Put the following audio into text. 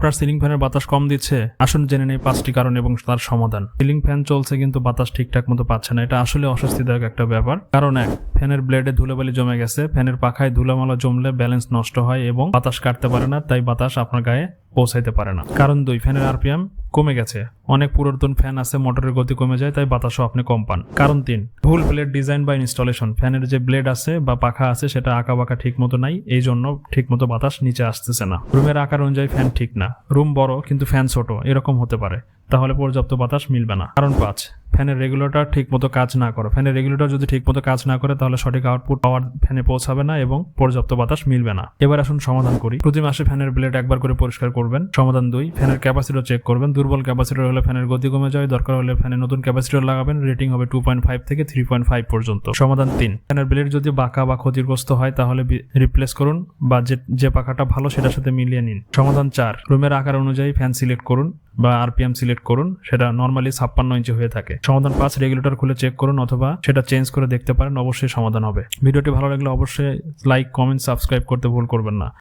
আপনার সিলিং ফ্যানের বাতাস কম দিচ্ছে? আসুন জেনে নেই 5টি কারণ এবং তার সমাধান। সিলিং ফ্যান চলছে কিন্তু বাতাস ঠিকঠাক মতো পাচ্ছে না, এটা আসলে অস্বস্তিদায়ক একটা ব্যাপার। কারণ 1, ফ্যানের ব্লেডে ধুলোবালি জমে গেছে। ফ্যানের পাখায় ধুলামালা জমলে ব্যালেন্স নষ্ট হয় এবং বাতাস কাটতে পারে না, তাই বাতাস আপনার গায়ে পৌঁছাইতে পারে না। কারণ 2, ফ্যানের আরপিএম কমে গেছে। অনেক পুরাতন ফ্যান আছে, মোটরের গতি কমে যায়, তাই বাতাসও আপনি কম পান। কারণ 3, ভুল ব্লেড ডিজাইন বা ইনস্টলেশন। ফ্যানের যে ব্লেড আছে বা পাখা আছে সেটা আঁকা বাঁকা ঠিক মতো নাই, এই জন্য ঠিক মতো বাতাস নিচে আসতেছে না। রুমের আকার অনুযায়ী ফ্যান ঠিক না, রুম বড় কিন্তু ফ্যান ছোট, এরকম হতে পারে, তাহলে পর্যাপ্ত বাতাস মিলবে না। কারণ 5, ফ্যানের রেগুলেটর ঠিক মতো কাজ না করে। ফ্যানের রেগুলেটর যদি ঠিক মতো কাজ না করে তাহলে সঠিক আউটপুট পাওয়ার ফ্যানে পৌঁছাবে না এবং পর্যাপ্ত বাতাস মিলবে না। এবার আসুন সমাধান করি। প্রতি মাসে ফ্যানের ব্লেড একবার করে পরিষ্কার করবেন। সমাধান 2, ফ্যানের ক্যাপাসিটর চেক করবেন। দুর্বল ক্যাপাসিটর হলে ফ্যানের গতি কমে যায়, দরকার হলে ফ্যানে নতুন ক্যাপাসিটর লাগাবেন। রেটিং হবে 2.5 থেকে 3.5 পর্যন্ত। সমাধান 3, ফ্যানের ব্লেড যদি বাঁকা বা ক্ষতিগ্রস্ত হয় তাহলে রিপ্লেস করুন বা যে পাখাটা ভালো সেটার সাথে মিলিয়ে নিন। সমাধান 4, রুমের আকার অনুযায়ী ফ্যান সিলেক্ট করুন বা আরপিএম সিলেক্ট করুন, সেটা নরমালি 56 ইঞ্চি হয়ে থাকে। সমাধান 5, রেগুলেটর খুলে চেক করুন অথবা সেটা চেঞ্জ করে দেখতে পারেন, অবশ্যই সমাধান হবে। ভিডিওটি ভালো লাগলে অবশ্যই লাইক, কমেন্ট, সাবস্ক্রাইব করতে ভুল করবেন না।